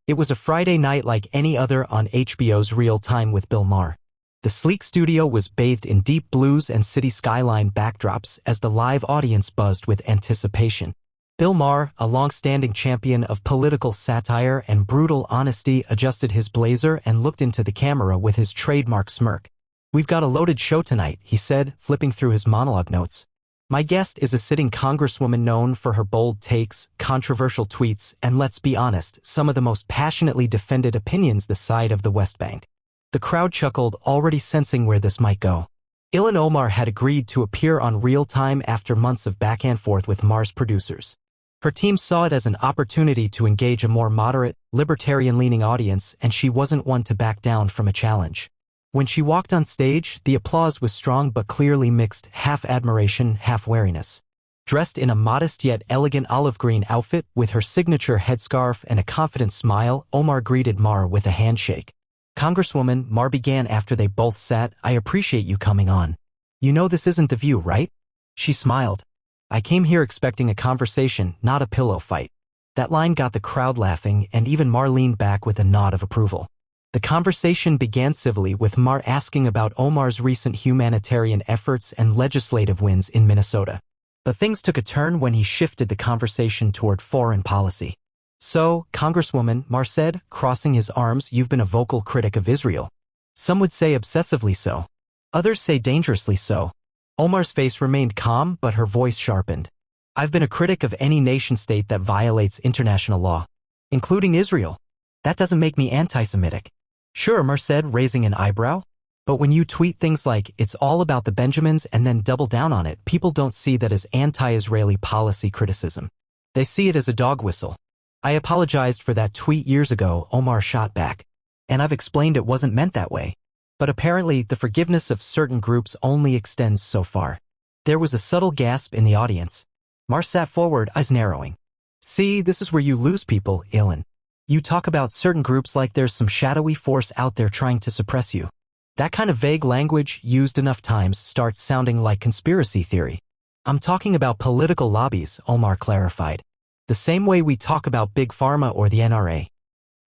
It was a Friday night like any other on HBO's Real Time with Bill Maher. The sleek studio was bathed in deep blues and city skyline backdrops as the live audience buzzed with anticipation. Bill Maher, a long-standing champion of political satire and brutal honesty, adjusted his blazer and looked into the camera with his trademark smirk. "We've got a loaded show tonight," he said, flipping through his monologue notes. "My guest is a sitting congresswoman known for her bold takes, controversial tweets, and let's be honest, some of the most passionately defended opinions this side of the West Bank." The crowd chuckled, already sensing where this might go. Ilhan Omar had agreed to appear on Real Time after months of back and forth with Maher's producers. Her team saw it as an opportunity to engage a more moderate, libertarian-leaning audience, and she wasn't one to back down from a challenge. When she walked on stage, the applause was strong but clearly mixed, half admiration, half wariness. Dressed in a modest yet elegant olive green outfit with her signature headscarf and a confident smile, Omar greeted Maher with a handshake. "Congresswoman," Maher began after they both sat, "I appreciate you coming on. You know this isn't The View, right?" She smiled. "I came here expecting a conversation, not a pillow fight." That line got the crowd laughing, and even Maher leaned back with a nod of approval. The conversation began civilly, with Maher asking about Omar's recent humanitarian efforts and legislative wins in Minnesota. But things took a turn when he shifted the conversation toward foreign policy. "So, Congresswoman," Maher said, crossing his arms, "you've been a vocal critic of Israel. Some would say obsessively so. Others say dangerously so." Omar's face remained calm, but her voice sharpened. "I've been a critic of any nation-state that violates international law, including Israel. That doesn't make me anti-Semitic." "Sure," Maher said, raising an eyebrow. "But when you tweet things like, 'it's all about the Benjamins,' and then double down on it, people don't see that as anti-Israeli policy criticism. They see it as a dog whistle." "I apologized for that tweet years ago," Omar shot back. "And I've explained it wasn't meant that way. But apparently, the forgiveness of certain groups only extends so far." There was a subtle gasp in the audience. Maher sat forward, eyes narrowing. "See, this is where you lose people, Ilhan. You talk about certain groups like there's some shadowy force out there trying to suppress you. That kind of vague language, used enough times, starts sounding like conspiracy theory." "I'm talking about political lobbies," Omar clarified. "The same way we talk about Big Pharma or the NRA."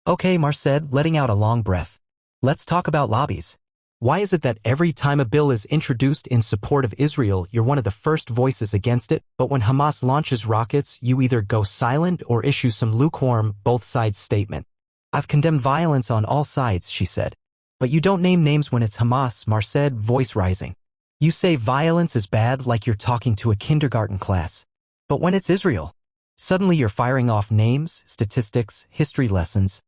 "Okay," Maher said, letting out a long breath. "Let's talk about lobbies. Why is it that every time a bill is introduced in support of Israel, you're one of the first voices against it, but when Hamas launches rockets, you either go silent or issue some lukewarm, both sides statement?" "I've condemned violence on all sides," she said. "But you don't name names when it's Hamas," Maher said, voice rising. "You say violence is bad like you're talking to a kindergarten class. But when it's Israel, suddenly you're firing off names, statistics, history lessons."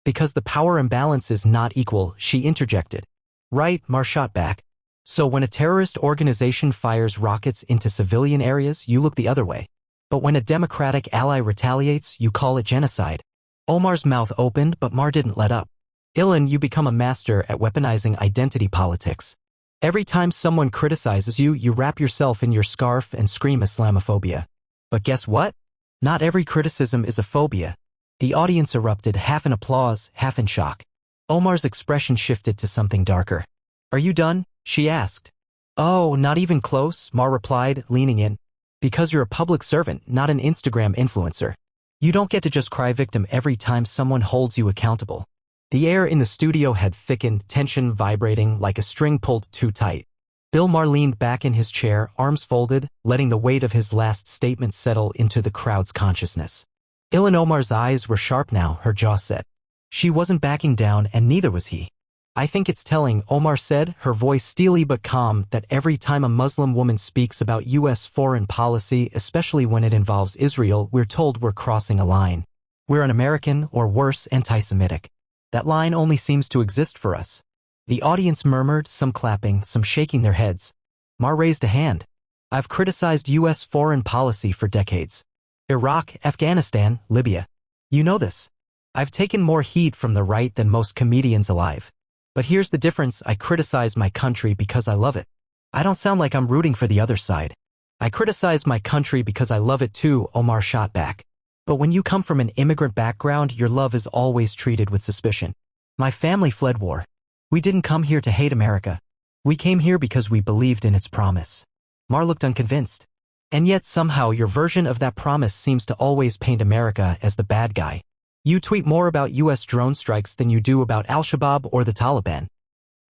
"Because the power imbalance is not equal," she interjected. "Right," Maher shot back. "So when a terrorist organization fires rockets into civilian areas, you look the other way. But when a democratic ally retaliates, you call it genocide." Omar's mouth opened, but Maher didn't let up. "Ilhan, you become a master at weaponizing identity politics. Every time someone criticizes you, you wrap yourself in your scarf and scream Islamophobia. But guess what? Not every criticism is a phobia." The audience erupted, half in applause, half in shock. Omar's expression shifted to something darker. "Are you done?" she asked. "Oh, not even close," Maher replied, leaning in. "Because you're a public servant, not an Instagram influencer. You don't get to just cry victim every time someone holds you accountable." The air in the studio had thickened, tension vibrating like a string pulled too tight. Bill Maher leaned back in his chair, arms folded, letting the weight of his last statement settle into the crowd's consciousness. Ilhan Omar's eyes were sharp now, her jaw set. She wasn't backing down, and neither was he. "I think it's telling," Omar said, her voice steely but calm, "that every time a Muslim woman speaks about U.S. foreign policy, especially when it involves Israel, we're told we're crossing a line. We're un-American, or worse, anti-Semitic. That line only seems to exist for us." The audience murmured, some clapping, some shaking their heads. Maher raised a hand. "I've criticized U.S. foreign policy for decades. Iraq, Afghanistan, Libya. You know this. I've taken more heat from the right than most comedians alive. But here's the difference: I criticize my country because I love it. I don't sound like I'm rooting for the other side. I criticize my country because I love it too," Omar shot back. "But when you come from an immigrant background, your love is always treated with suspicion. My family fled war. We didn't come here to hate America. We came here because we believed in its promise." Maher looked unconvinced. "And yet somehow your version of that promise seems to always paint America as the bad guy. You tweet more about U.S. drone strikes than you do about Al-Shabaab or the Taliban.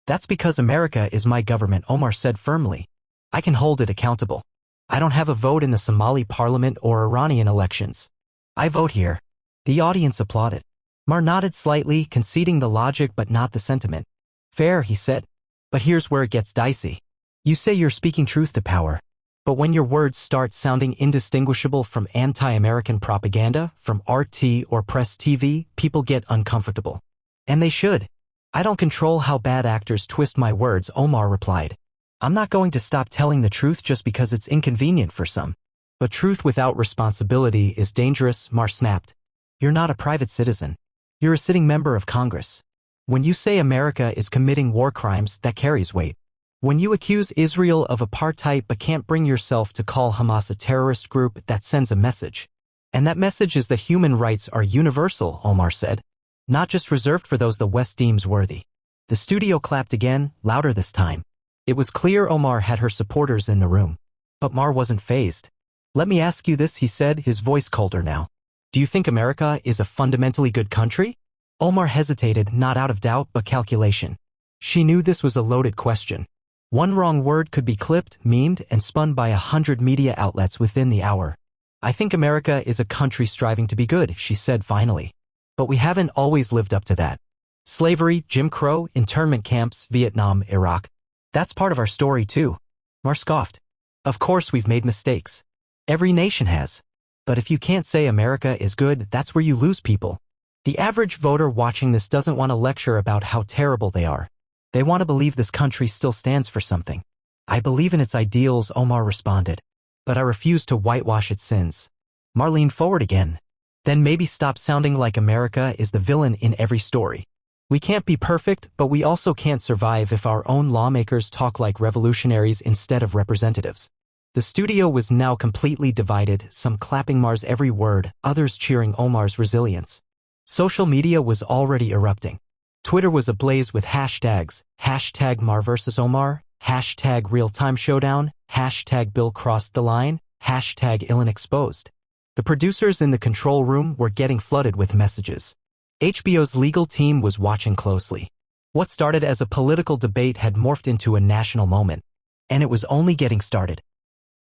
That's because America is my government, Omar said firmly. I can hold it accountable. I don't have a vote in the Somali parliament or Iranian elections. I vote here. The audience applauded. Maher nodded slightly, conceding the logic but not the sentiment. Fair, he said. But here's where it gets dicey. You say you're speaking truth to power. But when your words start sounding indistinguishable from anti-American propaganda, from RT or press TV, people get uncomfortable. And they should. I don't control how bad actors twist my words, Omar replied. I'm not going to stop telling the truth just because it's inconvenient for some. But truth without responsibility is dangerous, Maher snapped. You're not a private citizen. You're a sitting member of Congress. When you say America is committing war crimes, that carries weight. When you accuse Israel of apartheid but can't bring yourself to call Hamas a terrorist group, that sends a message. And that message is that human rights are universal, Omar said. Not just reserved for those the West deems worthy. The studio clapped again, louder this time. It was clear Omar had her supporters in the room. But Maher wasn't fazed. Let me ask you this, he said, his voice colder now. Do you think America is a fundamentally good country? Omar hesitated, not out of doubt but calculation. She knew this was a loaded question. One wrong word could be clipped, memed, and spun by 100 media outlets within the hour. I think America is a country striving to be good, she said finally. But we haven't always lived up to that. Slavery, Jim Crow, internment camps, Vietnam, Iraq. That's part of our story too. Maher scoffed. Of course we've made mistakes. Every nation has. But if you can't say America is good, that's where you lose people. The average voter watching this doesn't want to lecture about how terrible they are. They want to believe this country still stands for something. I believe in its ideals, Omar responded. But I refuse to whitewash its sins. Maher leaned forward again. Then maybe stop sounding like America is the villain in every story. We can't be perfect, but we also can't survive if our own lawmakers talk like revolutionaries instead of representatives. The studio was now completely divided, some clapping Maher's every word, others cheering Omar's resilience. Social media was already erupting. Twitter was ablaze with hashtags, hashtag Maher versus Omar, hashtag real-time showdown, hashtag Bill crossed the line, hashtag Ilhan exposed. The producers in the control room were getting flooded with messages. HBO's legal team was watching closely. What started as a political debate had morphed into a national moment. And it was only getting started.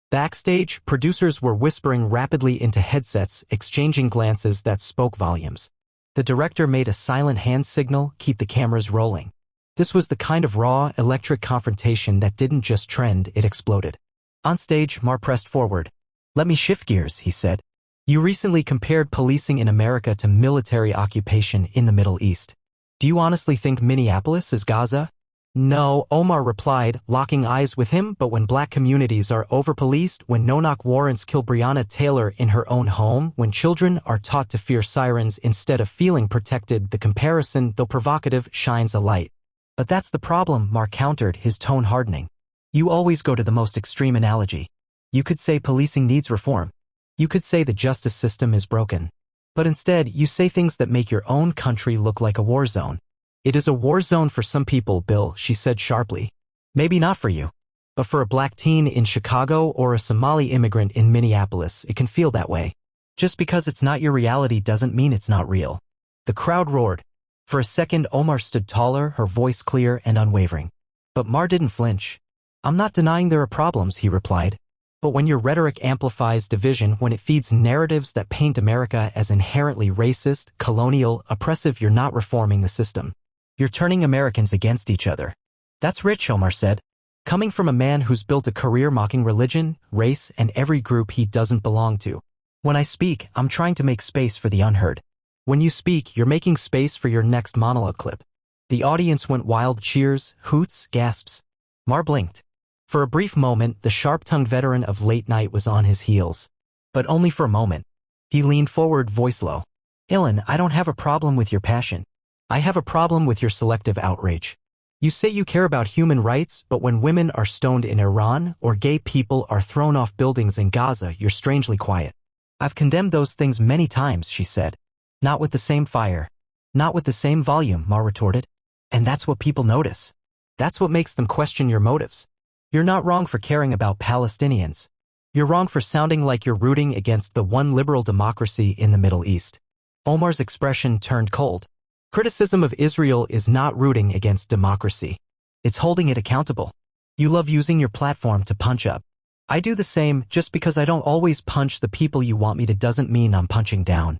Backstage, producers were whispering rapidly into headsets, exchanging glances that spoke volumes. The director made a silent hand signal, keep the cameras rolling. This was the kind of raw, electric confrontation that didn't just trend, it exploded. On stage, Maher pressed forward. Let me shift gears, he said. You recently compared policing in America to military occupation in the Middle East. Do you honestly think Minneapolis is Gaza? No, Omar replied, locking eyes with him, but when black communities are over-policed, when no-knock warrants kill Breonna Taylor in her own home, when children are taught to fear sirens instead of feeling protected, the comparison, though provocative, shines a light. But that's the problem, Maher countered, his tone hardening. You always go to the most extreme analogy. You could say policing needs reform. You could say the justice system is broken. But instead, you say things that make your own country look like a war zone. It is a war zone for some people, Bill, she said sharply. Maybe not for you. But for a black teen in Chicago or a Somali immigrant in Minneapolis, it can feel that way. Just because it's not your reality doesn't mean it's not real. The crowd roared. For a second, Omar stood taller, her voice clear and unwavering. But Maher didn't flinch. I'm not denying there are problems, he replied. But when your rhetoric amplifies division, when it feeds narratives that paint America as inherently racist, colonial, oppressive, you're not reforming the system. You're turning Americans against each other. That's rich, Omar said. Coming from a man who's built a career mocking religion, race, and every group he doesn't belong to. When I speak, I'm trying to make space for the unheard. When you speak, you're making space for your next monologue clip. The audience went wild, cheers, hoots, gasps. Maher blinked. For a brief moment, the sharp-tongued veteran of late night was on his heels. But only for a moment. He leaned forward, voice low. Ilhan, I don't have a problem with your passion. I have a problem with your selective outrage. You say you care about human rights, but when women are stoned in Iran or gay people are thrown off buildings in Gaza, you're strangely quiet. I've condemned those things many times, she said. Not with the same fire. Not with the same volume, Maher retorted. And that's what people notice. That's what makes them question your motives. You're not wrong for caring about Palestinians. You're wrong for sounding like you're rooting against the one liberal democracy in the Middle East. Omar's expression turned cold. Criticism of Israel is not rooting against democracy. It's holding it accountable. You love using your platform to punch up. I do the same. Just because I don't always punch the people you want me to doesn't mean I'm punching down.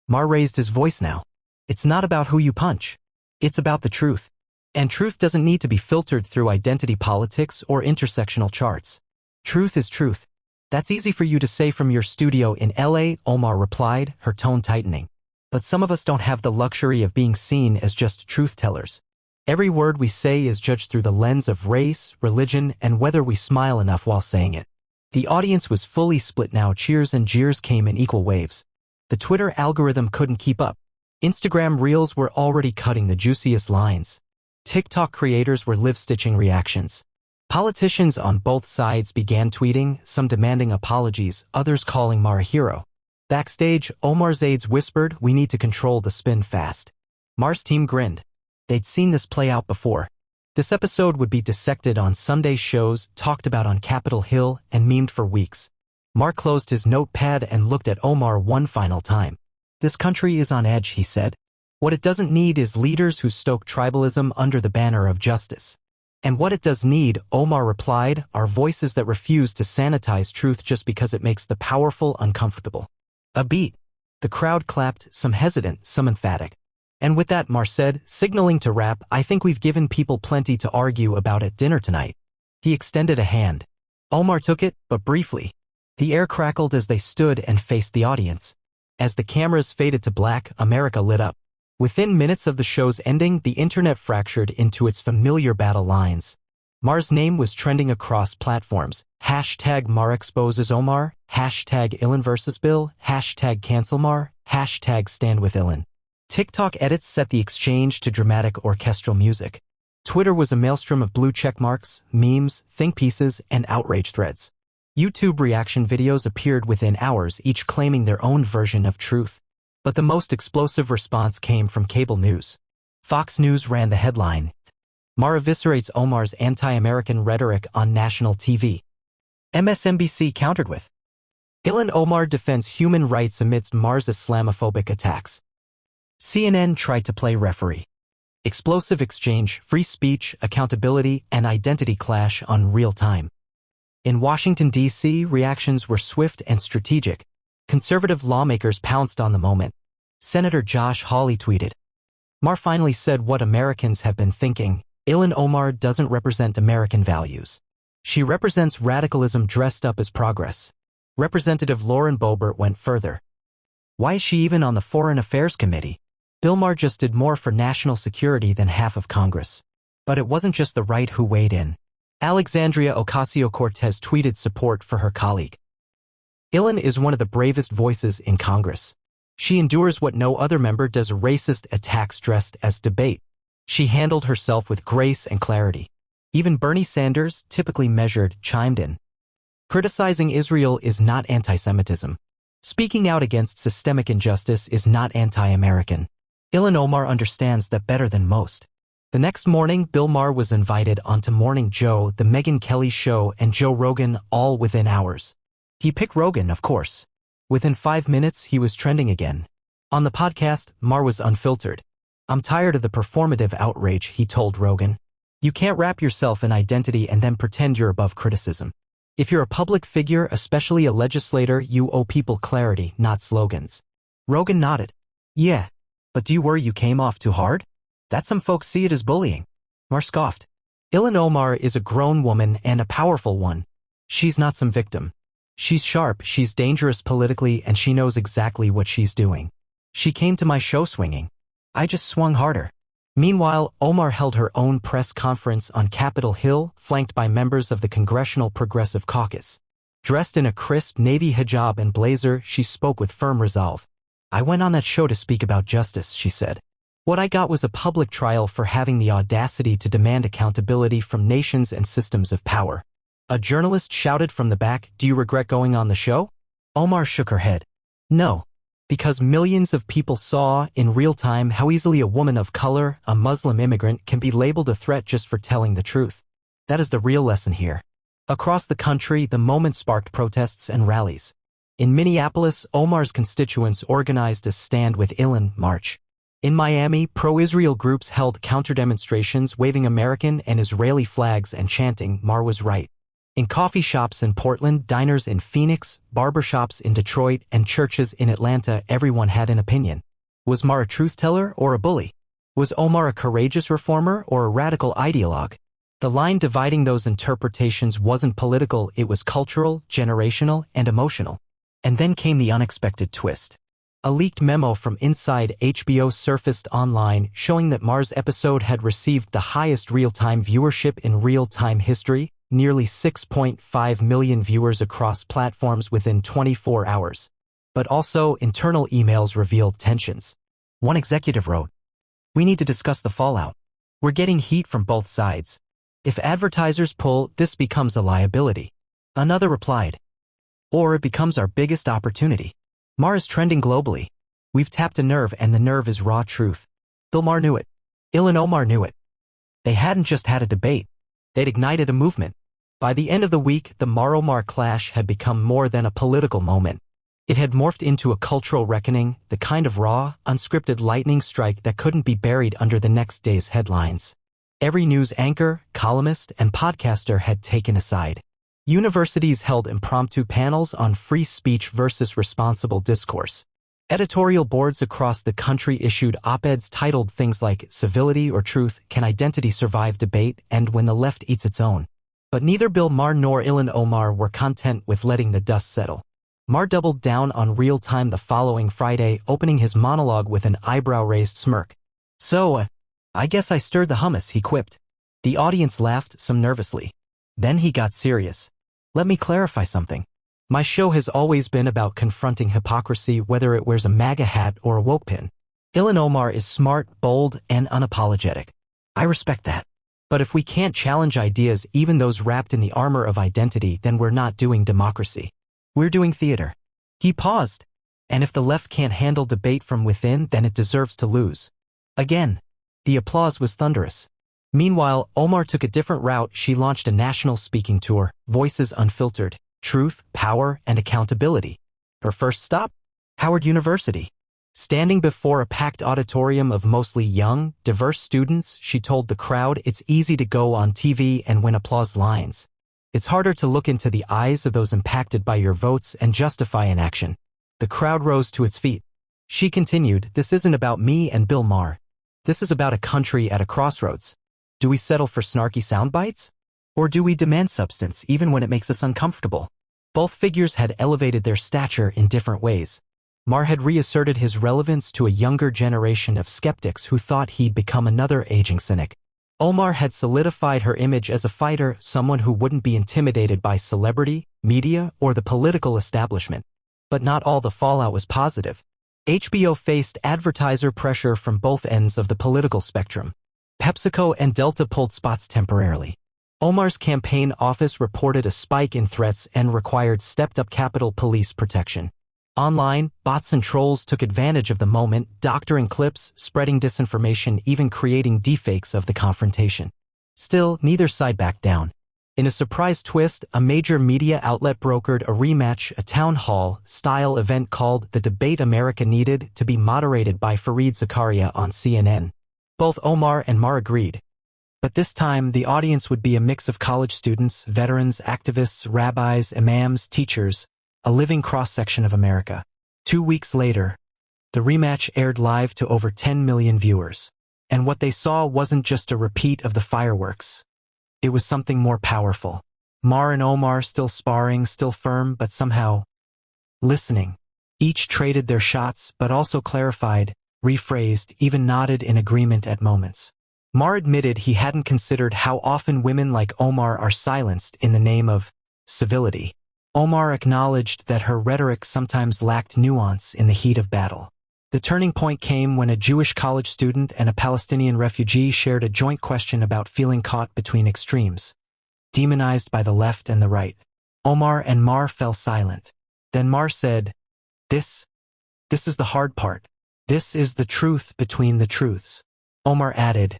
Maher raised his voice now. It's not about who you punch. It's about the truth. And truth doesn't need to be filtered through identity politics or intersectional charts. Truth is truth. That's easy for you to say from your studio in LA, Omar replied, her tone tightening. But some of us don't have the luxury of being seen as just truth-tellers. Every word we say is judged through the lens of race, religion, and whether we smile enough while saying it. The audience was fully split now. Cheers and jeers came in equal waves. The Twitter algorithm couldn't keep up. Instagram Reels were already cutting the juiciest lines. TikTok creators were live-stitching reactions. Politicians on both sides began tweeting, some demanding apologies, others calling Maher a hero. Backstage, Omar's aides whispered, "We need to control the spin fast." Maher's team grinned. They'd seen this play out before. This episode would be dissected on Sunday shows, talked about on Capitol Hill, and memed for weeks. Maher closed his notepad and looked at Omar one final time. This country is on edge, he said. What it doesn't need is leaders who stoke tribalism under the banner of justice. And what it does need, Omar replied, are voices that refuse to sanitize truth just because it makes the powerful uncomfortable. A beat. The crowd clapped, some hesitant, some emphatic. And with that, Maher said, signaling to wrap, "I think we've given people plenty to argue about at dinner tonight." He extended a hand. Omar took it, but briefly. The air crackled as they stood and faced the audience. As the cameras faded to black, America lit up. Within minutes of the show's ending, the internet fractured into its familiar battle lines. Maher's name was trending across platforms. Hashtag Maher exposes Omar, hashtag Ilhan versus Bill, hashtag cancel Maher, hashtag stand with Ilhan. TikTok edits set the exchange to dramatic orchestral music. Twitter was a maelstrom of blue check marks, memes, think pieces, and outrage threads. YouTube reaction videos appeared within hours, each claiming their own version of truth. But the most explosive response came from cable news. Fox News ran the headline, "Maher eviscerates Omar's anti-American rhetoric on national TV." MSNBC countered with, "Ilhan Omar defends human rights amidst Maher's Islamophobic attacks." CNN tried to play referee. Explosive exchange, free speech, accountability, and identity clash on real time. In Washington, D.C., reactions were swift and strategic. Conservative lawmakers pounced on the moment. Senator Josh Hawley tweeted, "Maher finally said what Americans have been thinking. Ilhan Omar doesn't represent American values. She represents radicalism dressed up as progress." Representative Lauren Boebert went further. "Why is she even on the Foreign Affairs Committee? Bill Maher just did more for national security than half of Congress." But it wasn't just the right who weighed in. Alexandria Ocasio-Cortez tweeted support for her colleague. "Ilhan is one of the bravest voices in Congress. She endures what no other member does, racist attacks dressed as debate. She handled herself with grace and clarity." Even Bernie Sanders, typically measured, chimed in. Criticizing Israel is not anti-Semitism. Speaking out against systemic injustice is not anti-American. Ilhan Omar understands that better than most. The next morning, Bill Maher was invited onto Morning Joe, The Megyn Kelly Show, and Joe Rogan, all within hours. He picked Rogan, of course. Within 5 minutes, he was trending again. On the podcast, Maher was unfiltered. "I'm tired of the performative outrage," he told Rogan. "You can't wrap yourself in identity and then pretend you're above criticism. If you're a public figure, especially a legislator, you owe people clarity, not slogans." Rogan nodded. "Yeah. But do you worry you came off too hard? That some folks see it as bullying." Maher scoffed. "Ilhan Omar is a grown woman and a powerful one. She's not some victim. She's sharp, she's dangerous politically, and she knows exactly what she's doing. She came to my show swinging. I just swung harder." Meanwhile, Omar held her own press conference on Capitol Hill, flanked by members of the Congressional Progressive Caucus. Dressed in a crisp navy hijab and blazer, she spoke with firm resolve. "I went on that show to speak about justice," she said. "What I got was a public trial for having the audacity to demand accountability from nations and systems of power." A journalist shouted from the back, "Do you regret going on the show?" Omar shook her head. "No. Because millions of people saw, in real time, how easily a woman of color, a Muslim immigrant, can be labeled a threat just for telling the truth. That is the real lesson here." Across the country, the moment sparked protests and rallies. In Minneapolis, Omar's constituents organized a Stand with Ilhan march. In Miami, pro-Israel groups held counter-demonstrations waving American and Israeli flags and chanting, "Maher was right." In coffee shops in Portland, diners in Phoenix, barbershops in Detroit, and churches in Atlanta, everyone had an opinion. Was Maher a truth-teller or a bully? Was Omar a courageous reformer or a radical ideologue? The line dividing those interpretations wasn't political, it was cultural, generational, and emotional. And then came the unexpected twist. A leaked memo from inside HBO surfaced online showing that Maher's episode had received the highest real-time viewership in real-time history, nearly 6.5 million viewers across platforms within 24 hours. But also, internal emails revealed tensions. One executive wrote, "We need to discuss the fallout. We're getting heat from both sides. If advertisers pull, this becomes a liability." Another replied, "Or it becomes our biggest opportunity. Maher is trending globally. We've tapped a nerve and the nerve is raw truth." Bill Maher knew it. Ilhan Omar knew it. They hadn't just had a debate. They'd ignited a movement. By the end of the week, the Maher-Omar clash had become more than a political moment. It had morphed into a cultural reckoning, the kind of raw, unscripted lightning strike that couldn't be buried under the next day's headlines. Every news anchor, columnist, and podcaster had taken a side. Universities held impromptu panels on free speech versus responsible discourse. Editorial boards across the country issued op-eds titled things like "Civility or Truth, Can Identity Survive Debate?" and "When the Left Eats Its Own." But neither Bill Maher nor Ilhan Omar were content with letting the dust settle. Maher doubled down on real time the following Friday, opening his monologue with an eyebrow-raised smirk. "So, I guess I stirred the hummus," he quipped. The audience laughed, some nervously. Then he got serious. "Let me clarify something. My show has always been about confronting hypocrisy, whether it wears a MAGA hat or a woke pin. Ilhan Omar is smart, bold, and unapologetic. I respect that. But if we can't challenge ideas, even those wrapped in the armor of identity, then we're not doing democracy. We're doing theater." He paused. "And if the left can't handle debate from within, then it deserves to lose." Again, the applause was thunderous. Meanwhile, Omar took a different route. She launched a national speaking tour, Voices Unfiltered, Truth, Power, and Accountability. Her first stop? Howard University. Standing before a packed auditorium of mostly young, diverse students, she told the crowd, "It's easy to go on TV and win applause lines. It's harder to look into the eyes of those impacted by your votes and justify inaction." The crowd rose to its feet. She continued, "This isn't about me and Bill Maher. This is about a country at a crossroads. Do we settle for snarky sound bites? Or do we demand substance even when it makes us uncomfortable?" Both figures had elevated their stature in different ways. Maher had reasserted his relevance to a younger generation of skeptics who thought he'd become another aging cynic. Omar had solidified her image as a fighter, someone who wouldn't be intimidated by celebrity, media, or the political establishment. But not all the fallout was positive. HBO faced advertiser pressure from both ends of the political spectrum. PepsiCo and Delta pulled spots temporarily. Omar's campaign office reported a spike in threats and required stepped-up Capitol Police protection. Online, bots and trolls took advantage of the moment, doctoring clips, spreading disinformation, even creating deepfakes of the confrontation. Still, neither side backed down. In a surprise twist, a major media outlet brokered a rematch, a town hall-style event called The Debate America Needed, to be moderated by Fareed Zakaria on CNN. Both Omar and Maher agreed. But this time, the audience would be a mix of college students, veterans, activists, rabbis, imams, teachers, a living cross-section of America. 2 weeks later, the rematch aired live to over 10 million viewers. And what they saw wasn't just a repeat of the fireworks. It was something more powerful. Maher and Omar still sparring, still firm, but somehow listening. Each traded their shots, but also clarified, rephrased, even nodded in agreement at moments. Maher admitted he hadn't considered how often women like Omar are silenced in the name of civility. Omar acknowledged that her rhetoric sometimes lacked nuance in the heat of battle. The turning point came when a Jewish college student and a Palestinian refugee shared a joint question about feeling caught between extremes, demonized by the left and the right. Omar and Maher fell silent. Then Maher said, This is the hard part. This is the truth between the truths." Omar added,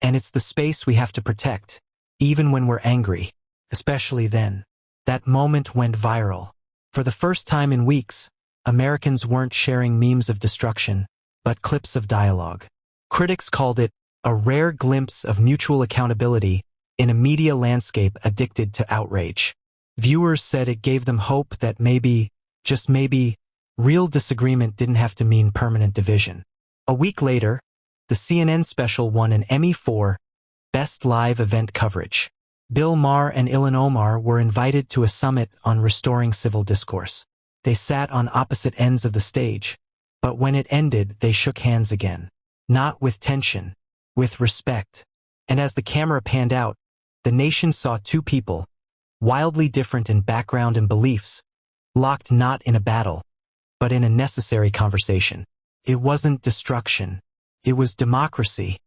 "And it's the space we have to protect, even when we're angry, especially then." That moment went viral. For the first time in weeks, Americans weren't sharing memes of destruction, but clips of dialogue. Critics called it a rare glimpse of mutual accountability in a media landscape addicted to outrage. Viewers said it gave them hope that maybe, just maybe, real disagreement didn't have to mean permanent division. A week later, the CNN special won an Emmy for Best Live Event Coverage. Bill Maher and Ilhan Omar were invited to a summit on restoring civil discourse. They sat on opposite ends of the stage, but when it ended, they shook hands again. Not with tension, with respect. And as the camera panned out, the nation saw two people, wildly different in background and beliefs, locked not in a battle, but in a necessary conversation. It wasn't destruction. It was democracy.